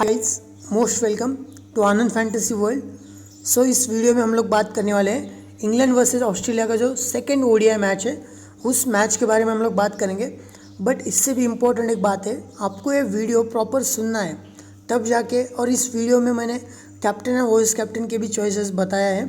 Guys, most welcome to Anand fantasy world. So इस video में हम लोग बात करने वाले हैं इंग्लैंड वर्सेस ऑस्ट्रेलिया का जो सेकंड ओडीआई मैच है, उस मैच के बारे में हम लोग बात करेंगे। बट इससे भी इम्पोर्टेंट एक बात है, आपको ये वीडियो प्रॉपर सुनना है तब जाके। और इस वीडियो में मैंने कैप्टन और वाइस कैप्टन के भी चॉइसेस बताया है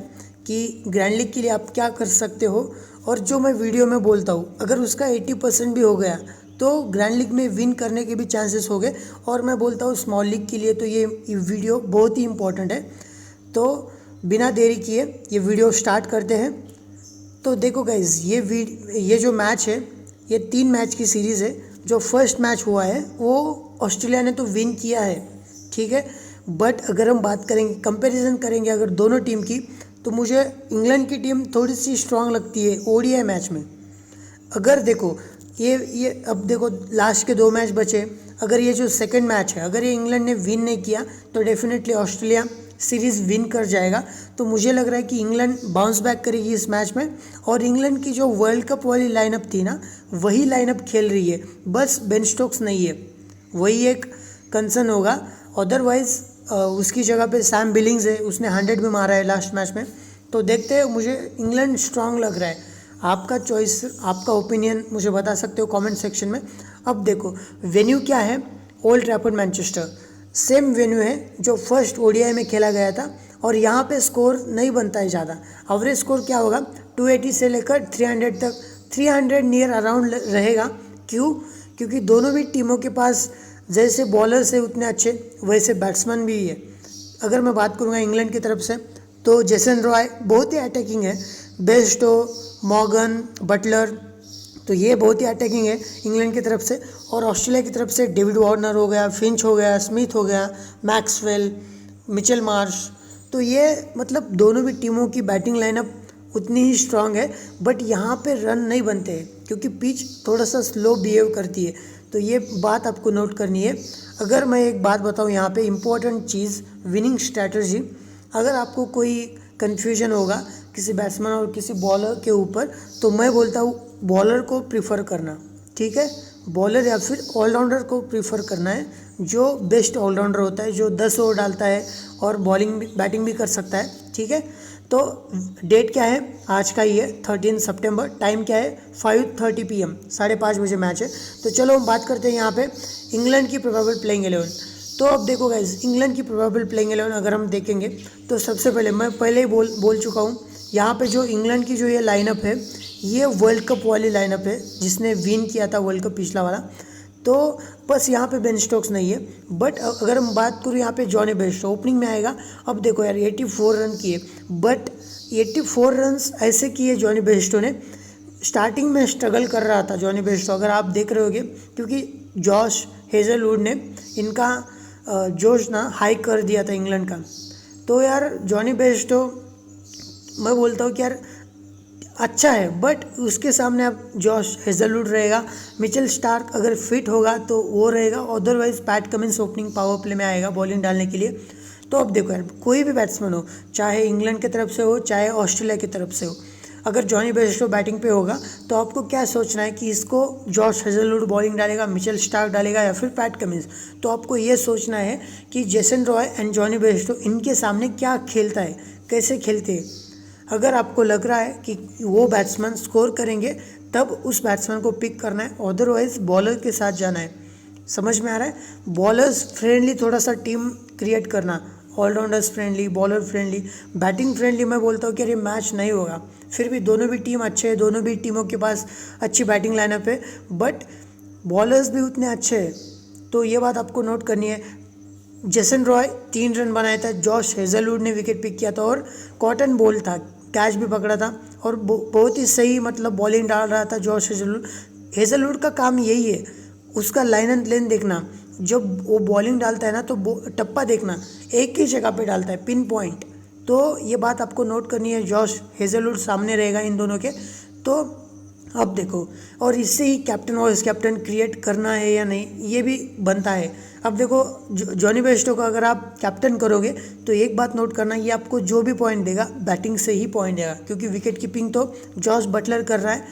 कि ग्रैंड लीग के लिए आप क्या कर सकते हो। और जो मैं वीडियो में बोलता हूँ, अगर उसका 80% भी हो गया तो ग्रैंड लीग में विन करने के भी चांसेस हो गए। और मैं बोलता हूँ स्मॉल लीग के लिए तो ये वीडियो बहुत ही इंपॉर्टेंट है। तो बिना देरी किए ये वीडियो स्टार्ट करते हैं। तो देखो गाइज, ये जो मैच है, ये 3 मैच की सीरीज़ है। जो फर्स्ट मैच हुआ है वो ऑस्ट्रेलिया ने तो विन किया है, ठीक है। बट अगर हम बात करेंगे, कंपैरिजन करेंगे अगर दोनों टीम की, तो मुझे इंग्लैंड की टीम थोड़ी सी स्ट्रांग लगती है ओडीआई मैच में। अगर देखो ये अब देखो लास्ट के 2 मैच बचे, अगर ये जो सेकंड मैच है अगर ये इंग्लैंड ने विन नहीं किया तो डेफिनेटली ऑस्ट्रेलिया सीरीज़ विन कर जाएगा। तो मुझे लग रहा है कि इंग्लैंड बाउंस बैक करेगी इस मैच में। और इंग्लैंड की जो वर्ल्ड कप वाली लाइनअप थी ना, वही लाइनअप खेल रही है, बस बेन स्टोक्स नहीं है, वही एक कंसर्न होगा। अदरवाइज उसकी जगह पे सैम बिलिंग्स है, उसने 100 भी मारा है लास्ट मैच में। तो देखते हैं, मुझे इंग्लैंड स्ट्रांग लग रहा है। आपका चॉइस, आपका ओपिनियन मुझे बता सकते हो कमेंट सेक्शन में। अब देखो वेन्यू क्या है, old Trafford Manchester, same venue है जो फर्स्ट ओडीआई में खेला गया था। और यहाँ पे स्कोर नहीं बनता है ज़्यादा, एवरेज स्कोर क्या होगा 280 से लेकर 300 तक, 300 नियर अराउंड रहेगा। क्यों? क्योंकि दोनों भी टीमों के पास जैसे बॉलर्स है उतने अच्छे, वैसे बैट्समैन भी है। अगर मैं बात करूँगा इंग्लैंड की तरफ से तो जेसन रॉय बहुत ही अटैकिंग है, बेस्टो, मॉर्गन, बटलर, तो ये बहुत ही अटैकिंग है इंग्लैंड की तरफ से। और ऑस्ट्रेलिया की तरफ से डेविड वार्नर हो गया, फिंच हो गया, स्मिथ हो गया, मैक्सवेल, मिचेल मार्श। तो ये मतलब दोनों भी टीमों की बैटिंग लाइनअप उतनी ही स्ट्रांग है। बट यहाँ पे रन नहीं बनते हैं क्योंकि पिच थोड़ा सा स्लो बिहेव करती है। तो ये बात आपको नोट करनी है। अगर मैं एक बात बताऊँ यहाँ पे इम्पोर्टेंट चीज़, विनिंग स्ट्रैटेजी, अगर आपको कोई कन्फ्यूजन होगा किसी बैट्समैन और किसी बॉलर के ऊपर, तो मैं बोलता हूँ बॉलर को प्रीफर करना, ठीक है। बॉलर या फिर ऑलराउंडर को प्रीफर करना है, जो बेस्ट ऑलराउंडर होता है, जो 10 ओवर डालता है और बॉलिंग भी बैटिंग भी कर सकता है, ठीक है। तो डेट क्या है आज का, ही है 13 सितंबर। टाइम क्या है 5:30 PM, 5:30 बजे मैच है। तो चलो हम बात करते हैं यहाँ पे इंग्लैंड की प्रोबेबल प्लेइंग 11। तो अब देखो गाइज, इंग्लैंड की प्रोबेबल प्लेइंग 11 अगर हम देखेंगे तो सबसे पहले मैं पहले ही बोल चुका हूँ, यहाँ पे जो इंग्लैंड की जो ये लाइनअप है, ये वर्ल्ड कप वाली लाइनअप है जिसने विन किया था वर्ल्ड कप पिछला वाला। तो बस यहाँ पे बेन स्टोक्स नहीं है। बट अगर हम बात करूँ यहाँ पे जॉनी बेस्टो ओपनिंग में आएगा। अब देखो यार 84 रन किए, बट 84 रन ऐसे किए जॉनी बेस्टो ने। स्टार्टिंग में स्ट्रगल कर रहा था जॉनी बेस्टो, अगर आप देख रहे होगे, क्योंकि जॉश हेजलवुड ने इनका जोश ना हाई कर दिया था इंग्लैंड का। तो यार जॉनी बेस्टो मैं बोलता हूँ कि यार अच्छा है, बट उसके सामने अब जॉश हेजलवुड रहेगा, मिचेल स्टार्क अगर फिट होगा तो वो रहेगा, otherwise PAT Cummins opening power play में आएगा बॉलिंग डालने के लिए। तो अब देखो यार, कोई भी बैट्समैन हो, चाहे इंग्लैंड की तरफ से हो चाहे ऑस्ट्रेलिया की तरफ से हो, अगर जॉनी बेस्टो बैटिंग पे होगा तो आपको क्या सोचना है कि इसको जॉश हेजलवुड बॉलिंग डालेगा, मिचेल स्टार्क डालेगा या फिर पैट कमिंस। तो आपको ये सोचना है कि Jason Roy and Jonny Bairstow इनके सामने क्या खेलता है, कैसे खेलते हैं। अगर आपको लग रहा है कि वो बैट्समैन स्कोर करेंगे तब उस बैट्समैन को पिक करना है, अदरवाइज बॉलर के साथ जाना है। समझ में आ रहा है? बॉलर्स फ्रेंडली थोड़ा सा टीम क्रिएट करना, allrounders friendly, bowler friendly, batting friendly. मैं बोलता हूँ कि अरे मैच नहीं होगा, फिर भी दोनों भी टीम अच्छे हैं, दोनों भी टीमों के पास अच्छी बैटिंग लाइनअप है, बट बॉलर्स भी उतने अच्छे हैं। तो ये बात आपको नोट करनी है। जेसन रॉय 3 रन बनाया था, जॉश हेजलवुड ने विकेट पिक किया था और कॉटन बॉल था, कैच भी पकड़ा था और बहुत ही सही मतलब बॉलिंग डाल रहा था जॉश हेजलवुड। हेजलवुड का काम यही है, उसका लाइन एंड लेन देखना, जब वो बॉलिंग डालता है ना तो टप्पा देखना, एक ही जगह पे डालता है, पिन पॉइंट। तो ये बात आपको नोट करनी है, जॉश हेजलवुड सामने रहेगा इन दोनों के। तो अब देखो, और इससे ही कैप्टन वाइस कैप्टन क्रिएट करना है या नहीं ये भी बनता है। अब देखो जॉनी बेस्टो को अगर आप कैप्टन करोगे तो एक बात नोट करना, ये आपको जो भी पॉइंट देगा बैटिंग से ही पॉइंट देगा, क्योंकि विकेट कीपिंग तो जॉस बटलर कर रहा है।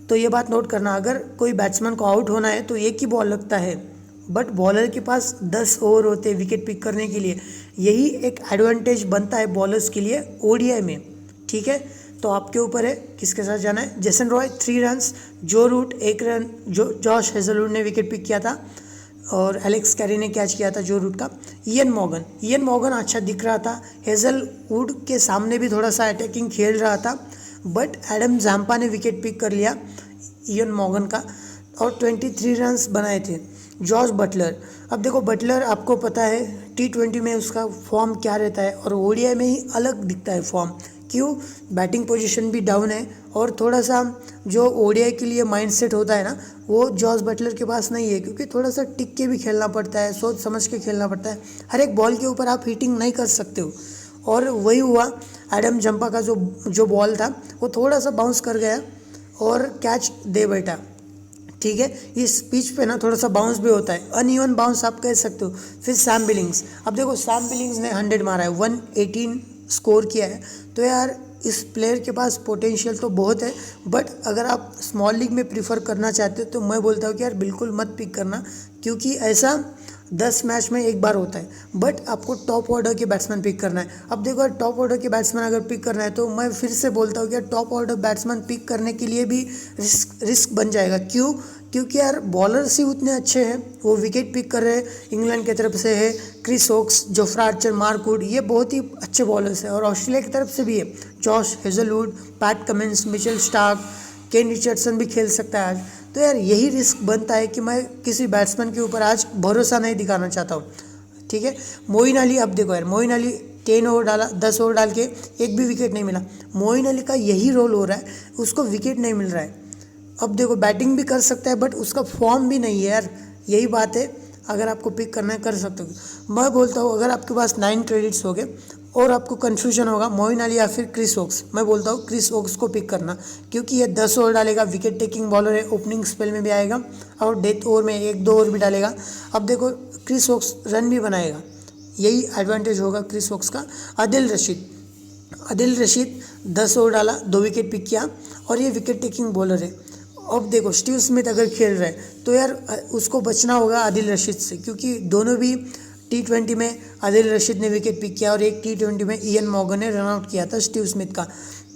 तो ये बात नोट करना, अगर कोई बैट्समैन को आउट होना है तो एक ही बॉल लगता है, बट बॉलर के पास 10 ओवर होते हैं विकेट पिक करने के लिए। यही एक एडवांटेज बनता है बॉलर्स के लिए ओडीआई में। ठीक है, तो आपके ऊपर है किसके साथ जाना है। जेसन रॉय 3 रन्स, जो रूट 1 रन, जॉश हेजलवुड ने विकेट पिक किया था और एलेक्स कैरी ने कैच किया था जो रूट का। इयन मॉर्गन अच्छा दिख रहा था, हेजलवुड के सामने भी थोड़ा सा अटैकिंग खेल रहा था, बट एडम जाम्पा ने विकेट पिक कर लिया इयन मॉर्गन का और 23 रन्स बनाए थे। जॉस बटलर, अब देखो बटलर आपको पता है T20 में उसका फॉर्म क्या रहता है और ओडीआई में ही अलग दिखता है फॉर्म। क्यों? बैटिंग पोजीशन भी डाउन है और थोड़ा सा जो ओडीआई के लिए माइंडसेट होता है ना, वो जॉस बटलर के पास नहीं है, क्योंकि थोड़ा सा टिक के भी खेलना पड़ता है, सोच समझ के खेलना पड़ता है। हर एक बॉल के ऊपर आप हिटिंग नहीं कर सकते हो। और वही हुआ, एडम जंपा का जो बॉल था वो थोड़ा सा बाउंस कर गया और कैच दे बैठा। ठीक है, इस पिच पे ना थोड़ा सा बाउंस भी होता है, अनइवन बाउंस आप कह सकते हो। फिर सैम बिलिंग्स, अब देखो सैम बिलिंग्स ने 100 मारा है, 118 स्कोर किया है। तो यार इस प्लेयर के पास पोटेंशियल तो बहुत है, बट अगर आप स्मॉल लीग में प्रीफर करना चाहते हो तो मैं बोलता हूँ कि यार बिल्कुल मत पिक करना, क्योंकि ऐसा 10 मैच में एक बार होता है। बट आपको टॉप ऑर्डर के बैट्समैन पिक करना है। अब देखो टॉप ऑर्डर के बैट्समैन अगर पिक करना है तो मैं फिर से बोलता हूँ कि टॉप ऑर्डर बैट्समैन पिक करने के लिए भी रिस्क बन जाएगा। क्यों? क्योंकि यार बॉलर्स ही उतने अच्छे हैं, वो विकेट पिक कर रहे हैं। इंग्लैंड की तरफ से है Chris Woakes, Jofra Archer, Mark Wood, ये बहुत ही अच्छे बॉलर्स हैं। और ऑस्ट्रेलिया की तरफ से भी है Josh Hazlewood, PAT Cummins, Mitchell Starc, केन रिचर्डसन भी खेल सकता है आज। तो यार यही रिस्क बनता है कि मैं किसी बैट्समैन के ऊपर आज भरोसा नहीं दिखाना चाहता हूँ। ठीक है, मोइन अली, अब देखो यार मोइन अली 10 ओवर डाला, 10 ओवर डाल के एक भी विकेट नहीं मिला। मोइन अली का यही रोल हो रहा है, उसको विकेट नहीं मिल रहा है। अब देखो बैटिंग भी कर सकता है बट उसका फॉर्म भी नहीं है यार, यही बात है। अगर आपको पिक करना है कर सकते हो। मैं बोलता हूँ अगर आपके पास 9 क्रेडिट्स हो गए और आपको कन्फ्यूजन होगा मोइन अली या फिर क्रिस वोक्स, मैं बोलता हूँ क्रिस वोक्स को पिक करना, क्योंकि ये 10 ओवर डालेगा, विकेट टेकिंग बॉलर है, ओपनिंग स्पेल में भी आएगा और डेथ ओवर में 1-2 ओवर भी डालेगा। अब देखो क्रिस वोक्स रन भी बनाएगा, यही एडवांटेज होगा क्रिस वोक्स का। आदिल रशीद 10 ओवर डाला, 2 विकेट पिक किया और ये विकेट टेकिंग बॉलर है। अब देखो स्टीव स्मिथ अगर खेल रहा है तो यार उसको बचना होगा आदिल रशीद से, क्योंकि दोनों भी T20 में आदिल रशीद ने विकेट पिक किया और एक T20 में इयन मॉर्गन ने रन आउट किया था स्टीव स्मिथ का।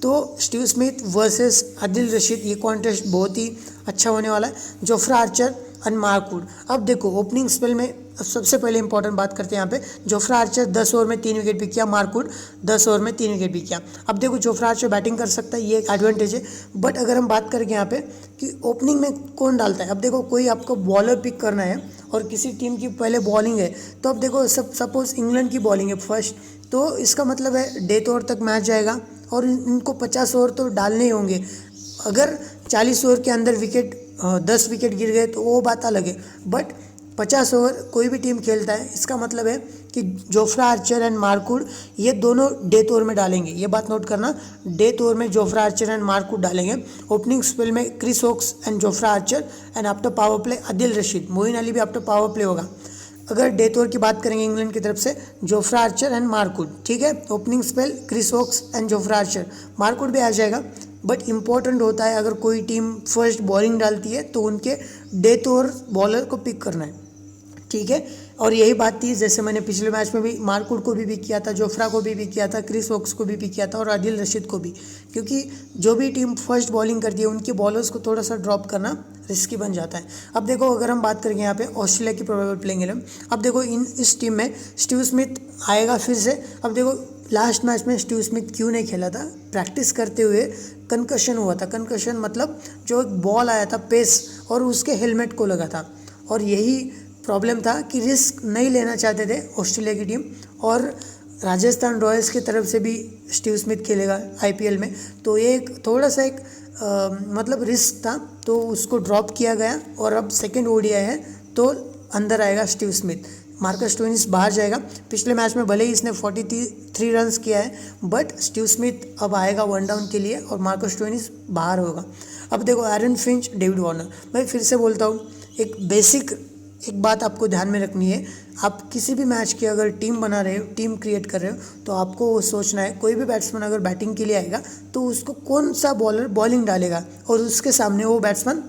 तो Steve Smith versus Adil Rashid, ये कॉन्टेस्ट बहुत ही अच्छा होने वाला है। Jofra Archer and Mark would, अब देखो ओपनिंग स्पेल में सबसे पहले इंपॉर्टेंट बात करते हैं यहाँ पे। जोफ्रा आर्चर 10 ओवर में 3 विकेट पिक किया, मार्क वुड 10 ओवर में 3 विकेट पिक किया। अब देखो जोफ्रा आर्चर बैटिंग कर सकता है, ये एक एडवांटेज है। बट अगर हम बात करेंगे यहाँ पे कि ओपनिंग में कौन डालता है, अब देखो कोई आपको बॉलर पिक करना है और किसी टीम की पहले बॉलिंग है, तो अब देखो सपोज इंग्लैंड की बॉलिंग है फर्स्ट, तो इसका मतलब है डेथ ओवर तक मैच जाएगा और इनको 50 ओवर तो डालने ही होंगे। अगर 40 ओवर के अंदर 10 विकेट गिर गए तो वो बात अलग है, बट 50 ओवर कोई भी टीम खेलता है, इसका मतलब है कि Jofra Archer and Mark Wood ये दोनों डेथ ओवर में डालेंगे। ये बात नोट करना, डेथ ओवर में Jofra Archer and Mark Wood डालेंगे। ओपनिंग स्पेल में Chris Woakes and Jofra Archer and after power play Adil Rashid, Moeen Ali भी आफ्टर पावर प्ले होगा। अगर डेथ ओवर की बात करेंगे इंग्लैंड की तरफ से Jofra Archer and Mark Wood, ठीक है। Opening spell Chris Woakes and Jofra Archer, Mark Wood भी आ जाएगा। बट इंपॉर्टेंट होता है अगर कोई टीम फर्स्ट बॉलिंग डालती है तो उनके डेथ ओवर बॉलर को पिक करना है, ठीक है। और यही बात थी, जैसे मैंने पिछले मैच में भी मार्क वुड को भी पिक किया था, जोफ्रा को भी पिक किया था, क्रिस वोक्स को भी पिक किया था और आदिल रशीद को भी, क्योंकि जो भी टीम फर्स्ट बॉलिंग करती है उनके बॉलर्स को थोड़ा सा ड्रॉप करना रिस्की बन जाता है। अब देखो अगर हम बात करेंगे यहाँ पे ऑस्ट्रेलिया की प्रोबेबल प्लेइंग 11, अब देखो इस टीम में स्टीव स्मिथ आएगा फिर से। अब देखो लास्ट मैच में स्टीव स्मिथ क्यों नहीं खेला था, प्रैक्टिस करते हुए कंकशन हुआ था। कंकशन मतलब जो एक बॉल आया था पेस और उसके हेलमेट को लगा था, और यही प्रॉब्लम था कि रिस्क नहीं लेना चाहते थे ऑस्ट्रेलिया की टीम। और राजस्थान रॉयल्स की तरफ से भी स्टीव स्मिथ खेलेगा आईपीएल में, तो ये एक थोड़ा सा एक मतलब रिस्क था, तो उसको ड्रॉप किया गया और अब सेकंड ओडीआई है तो अंदर आएगा स्टीव स्मिथ। मार्कस स्टोइनिस बाहर जाएगा। पिछले मैच में भले ही इसने 43 रन्स किया है, बट स्टीव स्मिथ अब आएगा 1 डाउन के लिए और मार्कस स्टोइनिस बाहर होगा। अब देखो एरन फिंच, डेविड वार्नर, मैं फिर से बोलता हूँ एक बात आपको ध्यान में रखनी है। आप किसी भी मैच की अगर टीम बना रहे हो, टीम क्रिएट कर रहे हो, तो आपको वो सोचना है कोई भी बैट्समैन अगर बैटिंग के लिए आएगा तो उसको कौन सा बॉलर बॉलिंग डालेगा और उसके सामने वो बैट्समैन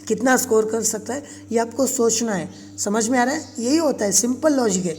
कितना स्कोर कर सकता है ये आपको सोचना है। समझ में आ रहा है? यही होता है, सिंपल लॉजिक है।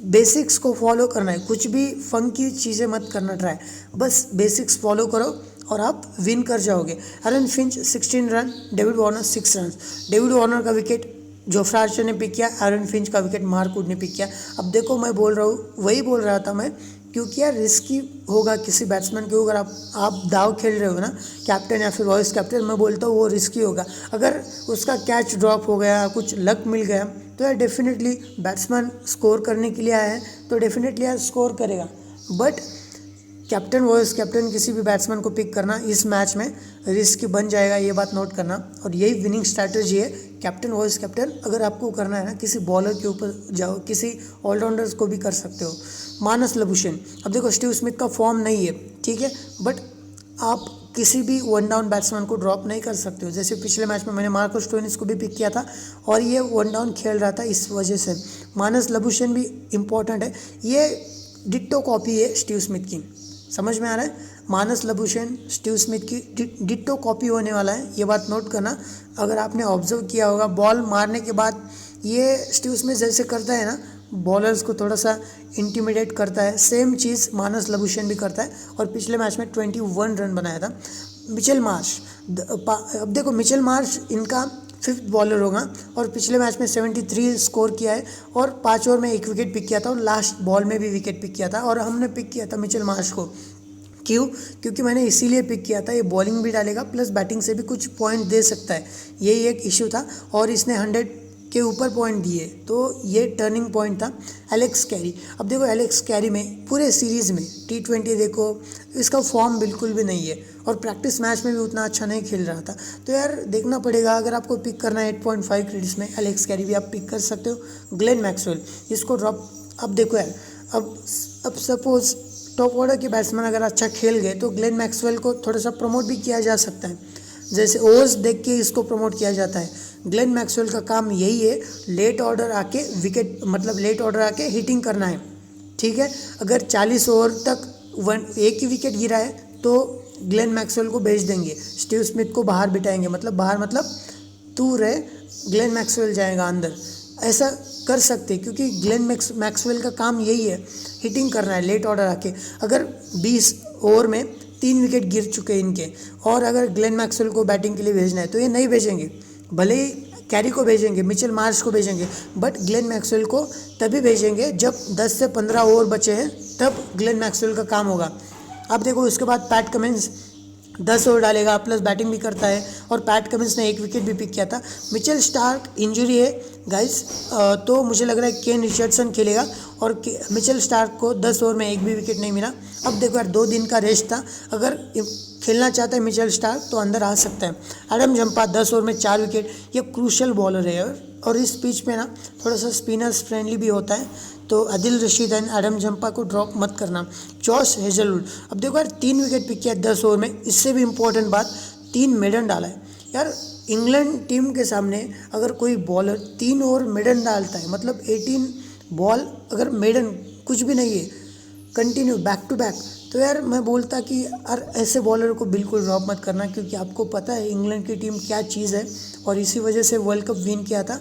बेसिक्स को फॉलो करना है, कुछ भी फंकी चीज़ें मत करना ट्राई, बस बेसिक्स फॉलो करो और आप विन कर जाओगे। Aaron Finch 16 run, David Warner 6 run. David Warner का विकेट जोफ्रा आर्चर ने पिक किया, एरन फिंच का विकेट मार्क वुड ने पिक किया। अब देखो मैं बोल रहा हूँ, वही बोल रहा था मैं, क्योंकि यार रिस्की होगा किसी बैट्समैन के ऊपर। आप दाव खेल रहे हो ना, कैप्टन या फिर वाइस कैप्टन, मैं बोलता हूँ वो रिस्की होगा। अगर उसका कैच ड्रॉप हो गया, कुछ लक मिल गया, तो यार डेफिनेटली बैट्समैन स्कोर करने के लिए आया है तो डेफिनेटली यार स्कोर करेगा। बट कैप्टन वाइस कैप्टन किसी भी बैट्समैन को पिक करना इस मैच में रिस्क बन जाएगा, ये बात नोट करना। और यही विनिंग स्ट्रैटेजी है, कैप्टन वाइस कैप्टन अगर आपको करना है ना, किसी बॉलर के ऊपर जाओ, किसी ऑलराउंडर्स को भी कर सकते हो। मानस लबुशेन, अब देखो स्टीव स्मिथ का फॉर्म नहीं है, ठीक है, बट आप किसी भी वन डाउन बैट्समैन को ड्रॉप नहीं कर सकते हो। जैसे पिछले मैच में मैंने मार्कस स्टोइनिस को भी पिक किया था और ये वन डाउन खेल रहा था, इस वजह से मानस लबुशेन भी इम्पॉर्टेंट है। ये डिट्टो कॉपी है स्टीव स्मिथ की, समझ में आ रहा है? मानस लबुशेन स्टीव स्मिथ की डिट्टो कॉपी होने वाला है, ये बात नोट करना। अगर आपने ऑब्जर्व किया होगा, बॉल मारने के बाद ये स्टीव स्मिथ जैसे करता है ना, बॉलर्स को थोड़ा सा इंटिमिडेट करता है, सेम चीज़ मानस लबुशेन भी करता है। और पिछले मैच में 21 रन बनाया था। मिचेल मार्श, अब देखो मिचेल मार्श इनका 5th बॉलर होगा और पिछले मैच में 73 स्कोर किया है और 5 ओवर में 1 विकेट पिक किया था और लास्ट बॉल में भी विकेट पिक किया था। और हमने पिक किया था मिचेल मार्श को, क्यों? क्योंकि मैंने इसीलिए पिक किया था, ये बॉलिंग भी डालेगा प्लस बैटिंग से भी कुछ पॉइंट दे सकता है, यही एक इशू था। और इसने 100 के ऊपर पॉइंट दिए, तो ये टर्निंग पॉइंट था। एलेक्स कैरी, अब देखो एलेक्स कैरी में पूरे सीरीज़ में T20 देखो, इसका फॉर्म बिल्कुल भी नहीं है और प्रैक्टिस मैच में भी उतना अच्छा नहीं खेल रहा था। तो यार देखना पड़ेगा, अगर आपको पिक करना है 8.5 क्रेडिट्स में एलेक्स कैरी भी आप पिक कर सकते हो। ग्लेन मैक्सवेल, इसको ड्रॉप। अब देखो यार, अब सपोज टॉप ऑर्डर के बैट्समैन अगर अच्छा खेल गए तो ग्लेन मैक्सवेल को थोड़ा सा प्रमोट भी किया जा सकता है, जैसे ओवर्स देख के इसको प्रमोट किया जाता है। ग्लेन मैक्सवेल का काम यही है, लेट ऑर्डर आके विकेट, मतलब लेट ऑर्डर आके हिटिंग करना है, ठीक है। अगर 40 ओवर तक एक ही विकेट गिरा है तो ग्लेन मैक्सवेल को भेज देंगे, स्टीव स्मिथ को बाहर बिठाएंगे, मतलब दूर है, ग्लेन मैक्सवेल जाएगा अंदर, ऐसा कर सकते हैं। क्योंकि ग्लेन मैक्सवेल का काम यही है, हिटिंग करना है लेट ऑर्डर आके। अगर 20 ओवर में 3 विकेट गिर चुके हैं इनके, और अगर ग्लेन मैक्सवेल को बैटिंग के लिए भेजना है तो ये नहीं भेजेंगे। भले ही कैरी को भेजेंगे, मिचेल मार्श को भेजेंगे, बट ग्लेन मैक्सवेल को तभी भेजेंगे जब 10 से 15 ओवर बचे हैं, तब ग्लेन मैक्सवेल का काम होगा। अब देखो उसके बाद पैट कमिंस 10 ओवर डालेगा, प्लस बैटिंग भी करता है, और पैट कमिंस ने 1 विकेट भी पिक किया था। मिचेल स्टार्क इंजरी है गाइस, तो मुझे लग रहा है केन रिचर्डसन खेलेगा, और मिचेल स्टार्क को 10 ओवर में 1 भी विकेट नहीं मिला। अब देखो यार 2 दिन का रेस्ट था, अगर खेलना चाहता है मिचेल स्टार्क तो अंदर आ सकता है। एडम जंपा 10 ओवर में 4 विकेट, ये क्रूशल बॉलर है और इस पिच पे ना थोड़ा सा स्पिनर्स फ्रेंडली भी होता है, तो Adil Rashid and Adam Zampa को ड्रॉप मत करना। जॉश हेजलवुड, अब देखो यार 3 विकेट पिक किया 10 ओवर में, इससे भी इम्पोर्टेंट बात 3 मेडन डाला है। यार इंग्लैंड टीम के सामने अगर कोई बॉलर 3 ओवर मेडन डालता है, मतलब 18 बॉल अगर मेडन कुछ भी नहीं है, कंटिन्यू बैक टू बैक, तो यार मैं बोलता कि यार ऐसे बॉलर को बिल्कुल ड्रॉप मत करना, क्योंकि आपको पता है इंग्लैंड की टीम क्या चीज़ है और इसी वजह से वर्ल्ड कप विन किया था।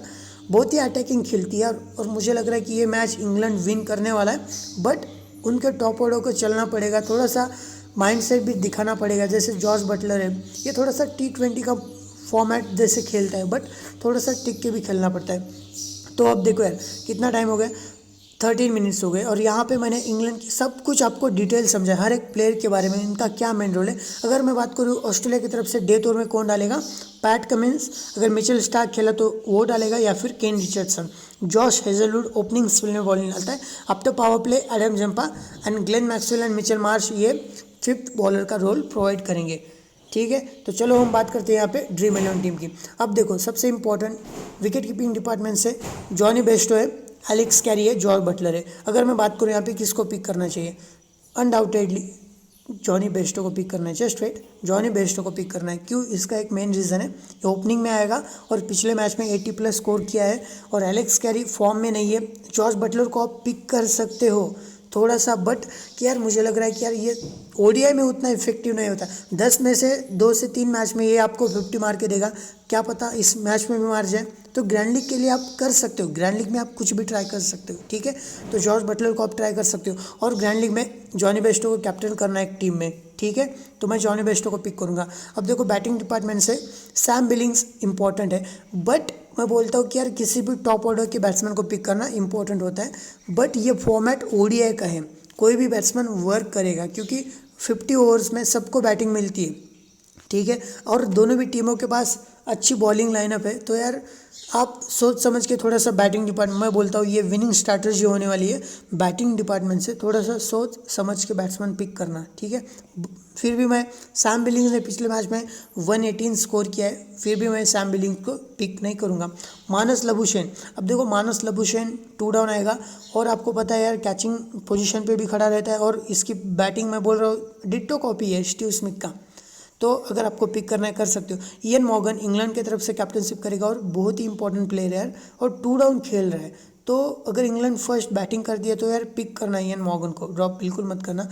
बहुत ही अटैकिंग खेलती है और मुझे लग रहा है कि ये मैच इंग्लैंड विन करने वाला है, बट उनके टॉप ऑर्डर को चलना पड़ेगा, थोड़ा सा माइंडसेट भी दिखाना पड़ेगा। जैसे जॉर्ज बटलर है, ये थोड़ा सा T20 का फॉर्मेट जैसे खेलता है, बट थोड़ा सा टिक के भी खेलना पड़ता है। तो अब देखो यार कितना टाइम हो गया, 13 मिनट्स हो गए, और यहाँ पे मैंने इंग्लैंड की सब कुछ आपको डिटेल समझा, हर एक प्लेयर के बारे में, इनका क्या मेन रोल है। अगर मैं बात करूँ ऑस्ट्रेलिया की तरफ से डेथ ओवर में कौन डालेगा, पैट कमिंस, अगर मिचेल स्टार्क खेला तो वो डालेगा, या फिर केन Richardson. Josh Hazlewood opening spin में बॉलिंग डालता है। After power play Adam Zampa and Glenn Maxwell and Mitchell Marsh ये 5th बॉलर का रोल प्रोवाइड करेंगे, ठीक है। तो चलो हम बात करते हैं यहाँ पे ड्रीम 11 टीम की। अब देखो सबसे इंपॉर्टेंट विकेट कीपिंग डिपार्टमेंट से जॉनी बेस्टो है, एलेक्स कैरी है, जॉर्ज बटलर है। अगर मैं बात करूँ यहाँ पे किसको पिक करना चाहिए, अनडाउटेडली जॉनी बेस्टो को पिक करना है, जस्ट वेट, जॉनी बेस्टो को पिक करना है। क्यों? इसका एक मेन रीज़न है, ये ओपनिंग में आएगा और पिछले मैच में 80+ स्कोर किया है, और एलेक्स कैरी फॉर्म में नहीं है। जॉर्ज बटलर को आप पिक कर सकते हो, थोड़ा सा, बट कि यार मुझे लग रहा है कि यार ये ओडीआई में उतना इफेक्टिव नहीं होता। 10 में से 2 से 3 मैच में ये आपको 50 मार के देगा, क्या पता इस मैच में भी मार जाए। तो ग्रैंड लीग के लिए आप कर सकते हो, ग्रैंड लीग में आप कुछ भी ट्राई कर सकते हो, ठीक है। तो जॉर्ज बटलर को आप ट्राई कर सकते हो, और ग्रैंड लीग में जॉनी बेस्टो को कैप्टन करना है एक टीम में, ठीक है। तो मैं जॉनी बेस्टो को पिक करूँगा। अब देखो बैटिंग डिपार्टमेंट से सैम बिलिंग्स इंपॉर्टेंट है, बट मैं बोलता हूँ कि यार किसी भी टॉप ऑर्डर के बैट्समैन को पिक करना इंपॉर्टेंट होता है, बट ये फॉर्मेट ओडीआई का है, कोई भी बैट्समैन वर्क करेगा क्योंकि 50 ओवर्स में सबको बैटिंग मिलती है, ठीक है। और दोनों भी टीमों के पास अच्छी बॉलिंग लाइनअप है, तो यार आप सोच समझ के थोड़ा सा बैटिंग डिपार्टमेंट, मैं बोलता हूँ ये विनिंग स्ट्रैटेजी होने वाली है, बैटिंग डिपार्टमेंट से थोड़ा सा सोच समझ के बैट्समैन पिक करना, ठीक है। फिर भी मैं सैम बिलिंग्स ने पिछले मैच में 118 स्कोर किया है, फिर भी मैं सैम बिलिंग्स को पिक नहीं करूँगा। मानस लबुशेन, अब देखो मानस लबुशेन 2 डाउन आएगा, और आपको पता है यार कैचिंग पोजीशन पे भी खड़ा रहता है, और इसकी बैटिंग मैं बोल रहा हूँ डिट्टो कॉपी है स्टीव स्मिथ का। तो अगर आपको पिक करना है कर सकते हो। इयन मॉर्गन इंग्लैंड की तरफ से कैप्टनशिप करेगा, और बहुत ही इंपॉर्टेंट प्लेयर है यार, और 2 डाउन खेल रहा है। तो अगर इंग्लैंड फर्स्ट बैटिंग कर दिया तो यार पिक करना है इयन मॉर्गन को, ड्रॉप बिल्कुल मत करना।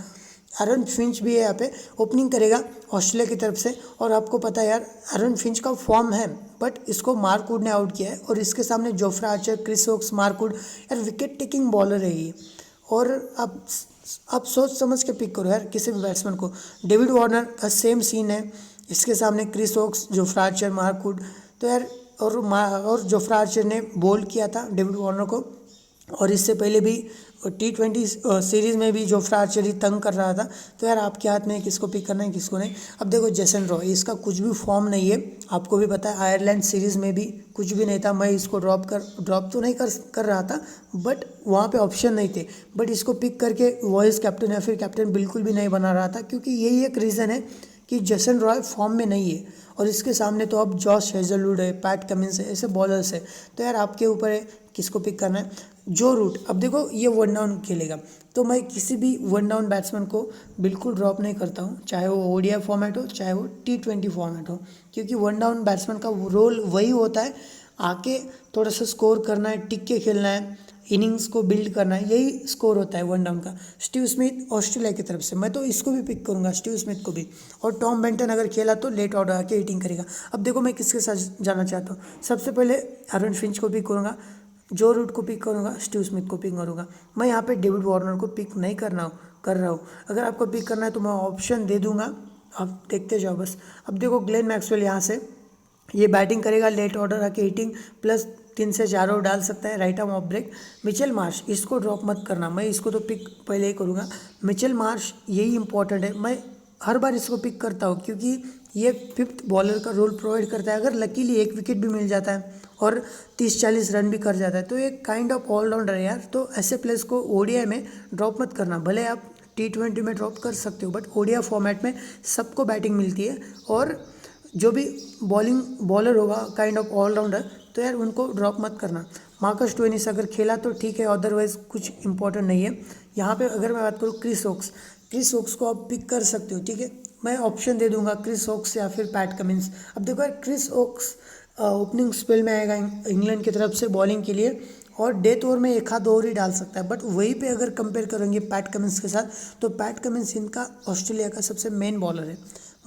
एरन फिंच भी है यहाँ पे, ओपनिंग करेगा ऑस्ट्रेलिया की तरफ से, और आपको पता है यार एरन फिंच का फॉर्म है, बट इसको मार्क वुड ने आउट किया है, और इसके सामने Jofra Archer, Chris Woakes, Mark Wood, यार विकेट टेकिंग बॉलर है ये। और आप सोच समझ के पिक करो यार किसी भी बैट्समैन को। डेविड वार्नर का सेम सीन है, इसके सामने Chris Woakes, Jofra Archer, Mark Wood, तो यार और जोफ्रा आर्चर ने बोल्ड किया था डेविड वार्नर को, और इससे पहले भी T20 सीरीज़ में भी जोफ्रा आर्चर ही तंग कर रहा था। तो यार आपके हाथ में है किसको पिक करना है किसको नहीं। अब देखो जेसन रॉय, इसका कुछ भी फॉर्म नहीं है, आपको भी पता है आयरलैंड सीरीज़ में भी कुछ भी नहीं था, मैं इसको ड्रॉप तो नहीं कर रहा था, बट वहाँ पे ऑप्शन नहीं थे, बट इसको पिक करके वाइस कैप्टन या फिर कैप्टन बिल्कुल भी नहीं बना रहा था, क्योंकि यही एक रीज़न है कि जेसन रॉय फॉर्म में नहीं है, और इसके सामने तो अब जॉश हेजलवुड है, पैट कमिंस है, ऐसे बॉलर्स है। तो यार आपके ऊपर है किसको पिक करना है। जो रूट, अब देखो ये 1 डाउन खेलेगा, तो मैं किसी भी 1 डाउन बैट्समैन को बिल्कुल ड्रॉप नहीं करता हूँ, चाहे वो ओडीआई फॉर्मेट हो चाहे वो T20 फॉर्मेट हो, क्योंकि 1 डाउन बैट्समैन का रोल वही होता है, आके थोड़ा सा स्कोर करना है, टिक के खेलना है, इनिंग्स को बिल्ड करना है, यही स्कोर होता है 1 डाउन का। स्टीव स्मिथ ऑस्ट्रेलिया की तरफ से, मैं तो इसको भी पिक करूंगा, स्टीव स्मिथ को भी। और टॉम बेंटन अगर खेला तो लेट ऑर्डर आके हिटिंग करेगा। अब देखो मैं किसके साथ जाना चाहता हूँ, सबसे पहले एरन फिंच को पिक करूँगा, जो रूट को पिक करूँगा, स्टीव स्मिथ को पिक करूँगा। मैं यहाँ पे डेविड वार्नर को पिक नहीं कर रहा हूँ। अगर आपको पिक करना है तो मैं ऑप्शन दे दूँगा, आप देखते जाओ बस। अब देखो ग्लेन मैक्सवेल यहाँ से ये बैटिंग करेगा, लेट ऑर्डर आके हिटिंग प्लस 3 से 4 ओवर डाल सकता है, right arm off break. Mitchell Marsh, इसको ड्रॉप मत करना, मैं इसको तो पिक पहले ही करूँगा। मिचेल मार्श यही इंपॉर्टेंट है, मैं हर बार इसको पिक करता हूँ क्योंकि ये 5th बॉलर का रोल प्रोवाइड करता है। अगर लकीली 1 विकेट भी मिल जाता है और 30-40 रन भी कर जाता है तो एक काइंड ऑफ ऑलराउंडर है यार। तो ऐसे प्लेयर्स को ओडीआई में ड्रॉप मत करना, भले आप T20 में ड्रॉप कर सकते हो, बट ओडीआई फॉर्मेट में सबको बैटिंग मिलती है, और जो भी बॉलर होगा काइंड ऑफ ऑलराउंडर, तो यार उनको ड्रॉप मत करना। मार्कस स्टोइनिस अगर खेला तो ठीक है, अदरवाइज कुछ इंपॉर्टेंट नहीं है। यहाँ पे अगर मैं बात करूँ क्रिस वोक्स को आप पिक कर सकते हो, ठीक है। मैं ऑप्शन दे दूंगा क्रिस वोक्स या फिर पैट कमिंस। अब देखो यार क्रिस वोक्स ओपनिंग स्पेल में आएगा इंग्लैंड की तरफ से बॉलिंग के लिए, और डेथ ओवर में 1 आध ओवर ही डाल सकता है, बट वहीं पे अगर कंपेयर करेंगे पैट कमिंस के साथ, तो पैट कमिंस इनका ऑस्ट्रेलिया का सबसे मेन बॉलर है।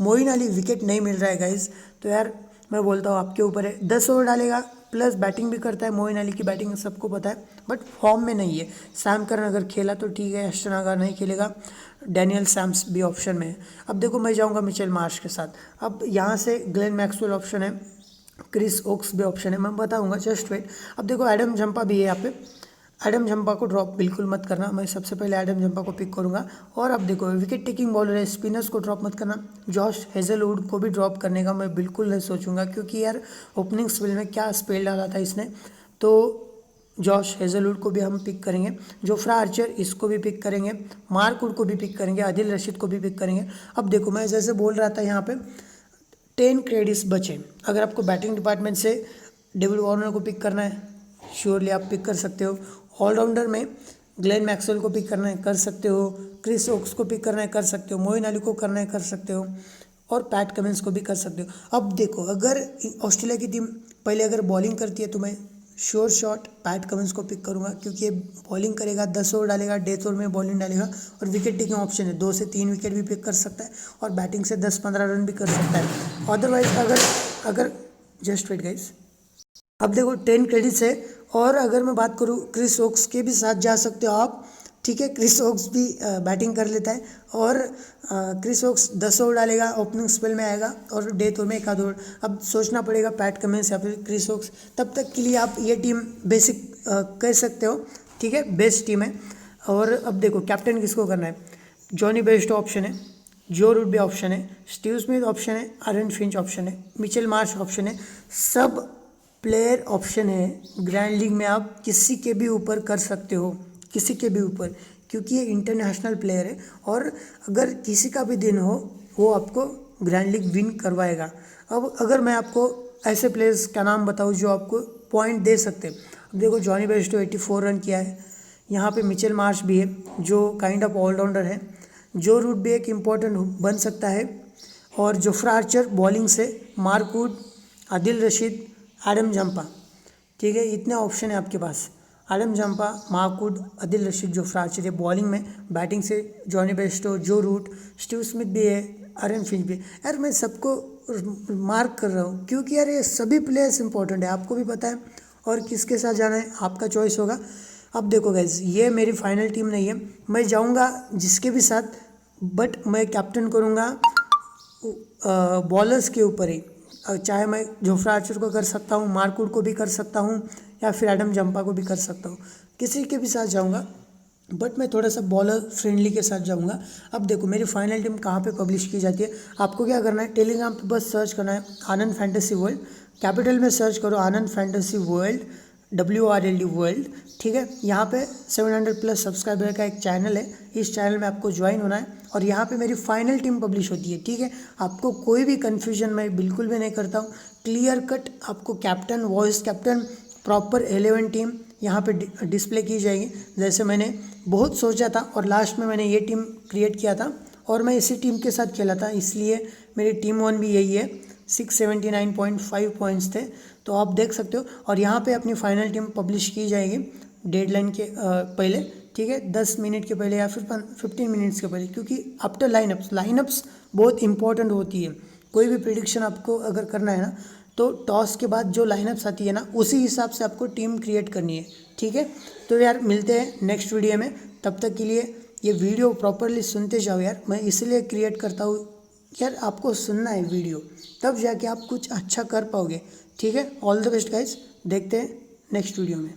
मोइन अली विकेट नहीं मिल रहा है गाइज, तो यार मैं बोलता हूँ आपके ऊपर है। 10 ओवर डालेगा प्लस बैटिंग भी करता है, मोइन अली की बैटिंग सबको पता है, बट फॉर्म में नहीं है। सैम करन अगर खेला तो ठीक है, एस्टन अगर नहीं खेलेगा, डैनियल सैम्स भी ऑप्शन में है। अब देखो मैं जाऊँगा मिचेल मार्श के साथ। अब यहाँ से ग्लेन मैक्सवेल ऑप्शन है, क्रिस वोक्स भी ऑप्शन है, मैं बताऊँगा, जस्ट वेट। अब देखो एडम झम्पा भी है यहाँ पे, एडम झम्पा को ड्रॉप बिल्कुल मत करना, मैं सबसे पहले एडम झम्पा को पिक करूंगा। और अब देखो विकेट टेकिंग बॉलर है, स्पिनर्स को ड्रॉप मत करना। जॉश हेजलवुड को भी ड्रॉप करने का मैं बिल्कुल नहीं सोचूंगा, क्योंकि यार ओपनिंग स्पेल में क्या स्पेल डाला था इसने, तो जॉश हेजलवुड को भी हम पिक करेंगे। जोफ्रा आर्चर, इसको भी पिक करेंगे। मार्क वुड को भी पिक करेंगे, आदिल रशीद को भी पिक करेंगे। अब देखो मैं जैसे बोल रहा था यहाँ पे 10 क्रेडिट्स बचे। अगर आपको बैटिंग डिपार्टमेंट से डेविड वार्नर को पिक करना है, श्योरली आप पिक कर सकते हो। ऑलराउंडर में ग्लेन मैक्सवेल को पिक करना है, कर सकते हो। क्रिस वोक्स को पिक करना है, कर सकते हो। मोइन अली को करना है, कर सकते हो। और पैट कमिंस को भी कर सकते हो। अब देखो अगर ऑस्ट्रेलिया की टीम पहले अगर बॉलिंग करती है तो मैं श्योर शॉट पैट कमिंस को पिक करूँगा, क्योंकि ये बॉलिंग करेगा, 10 ओवर डालेगा, डेथ ओवर में बॉलिंग डालेगा और विकेट टेकिंग ऑप्शन है, 2 से 3 विकेट भी पिक कर सकता है और बैटिंग से 10-15 रन भी कर सकता है। अदरवाइज अगर जस्ट वेट गाइस, अब देखो 10 क्रेडिट्स है। और अगर मैं बात करूँ क्रिस वोक्स के भी साथ जा सकते हो आप, ठीक है। क्रिस वोक्स भी बैटिंग कर लेता है और क्रिस वोक्स 10 ओवर डालेगा, ओपनिंग स्पेल में आएगा और डेथ ओवर में 1 आध ओवर। अब सोचना पड़ेगा पैट कमिंस या फिर क्रिस वोक्स, तब तक के लिए आप ये टीम बेसिक कह सकते हो, ठीक है, बेस्ट टीम है। और अब देखो कैप्टन किसको करना है, जॉनी बेस्टो ऑप्शन है, जो रूट भी ऑप्शन है, स्टीव स्मिथ ऑप्शन है, आरन फिंच ऑप्शन है, मिचेल मार्श ऑप्शन है, सब प्लेयर ऑप्शन है। ग्रैंड लीग में आप किसी के भी ऊपर कर सकते हो, किसी के भी ऊपर, क्योंकि ये इंटरनेशनल प्लेयर है और अगर किसी का भी दिन हो वो आपको ग्रैंड लीग विन करवाएगा। अब अगर मैं आपको ऐसे प्लेयर्स का नाम बताऊँ जो आपको पॉइंट दे सकते हैं, अब देखो जॉनी बेस्टो 84 रन किया है, यहाँ पे मिचेल मार्श भी है जो काइंड ऑफ ऑलराउंडर है, जो रूट भी एक इम्पॉर्टेंट बन सकता है, और जोफ्रा आर्चर बॉलिंग से, Mark Wood, Adil Rashid, Adam Zampa, ठीक है, इतने ऑप्शन है आपके पास। Adam Zampa, Mark Wood, Adil Rashid, Jofra Archer, bowling में, बैटिंग से Jonny Bairstow, Joe Root, Steve Smith भी है, आरन फिंच भी। यार मैं सबको मार्क कर रहा हूँ क्योंकि यार ये सभी प्लेयर्स इंपॉर्टेंट है, आपको भी पता है, और किसके साथ जाना है आपका चॉइस होगा। अब देखो गाइज, ये मेरी फाइनल टीम नहीं है, मैं जाऊँगा जिसके भी साथ, बट मैं कैप्टन करूँगा बॉलर्स के ऊपर ही, चाहे मैं जोफ्रा आर्चर को कर सकता हूँ, मार्क वुड को भी कर सकता हूँ, या फिर एडम जंपा को भी कर सकता हूँ, किसी के भी साथ जाऊँगा, बट मैं थोड़ा सा बॉलर फ्रेंडली के साथ जाऊँगा। अब देखो मेरी फाइनल टीम कहाँ पे पब्लिश की जाती है, आपको क्या करना है, टेलीग्राम पे बस सर्च करना है आनंद फैंटेसी वर्ल्ड, कैपिटल में सर्च करो आनंद फैंटेसी वर्ल्ड, WRLD वर्ल्ड, ठीक है। यहाँ पे 700+ सब्सक्राइबर का एक चैनल है, इस चैनल में आपको ज्वाइन होना है और यहाँ पे मेरी फाइनल टीम पब्लिश होती है, ठीक है। आपको कोई भी कन्फ्यूजन मैं बिल्कुल भी नहीं करता हूँ, क्लियर कट आपको captain, vice captain, proper 11 team यहाँ पे डिस्प्ले की जाएगी। जैसे मैंने बहुत सोचा था और लास्ट में मैंने ये टीम क्रिएट किया था और मैं इसी टीम के साथ खेला था, इसलिए मेरी टीम 1 भी यही है। 679.5 पॉइंट्स थे, तो आप देख सकते हो। और यहाँ पे अपनी फाइनल टीम पब्लिश की जाएगी डेडलाइन के पहले, ठीक है, 10 मिनट के पहले या फिर 15 मिनट्स के पहले, क्योंकि आफ्टर लाइनअप्स बहुत इंपॉर्टेंट होती है। कोई भी प्रिडिक्शन आपको अगर करना है ना, तो टॉस के बाद जो लाइनअप्स आती है ना, उसी हिसाब से आपको टीम क्रिएट करनी है, ठीक है। तो यार मिलते हैं नेक्स्ट वीडियो में, तब तक के लिए ये वीडियो प्रॉपरली सुनते जाओ यार, मैं इसलिए क्रिएट करता हूँ यार, आपको सुनना है वीडियो, तब जाके आप कुछ अच्छा कर पाओगे, ठीक है। ऑल द बेस्ट गाइज, देखते हैं नेक्स्ट वीडियो में।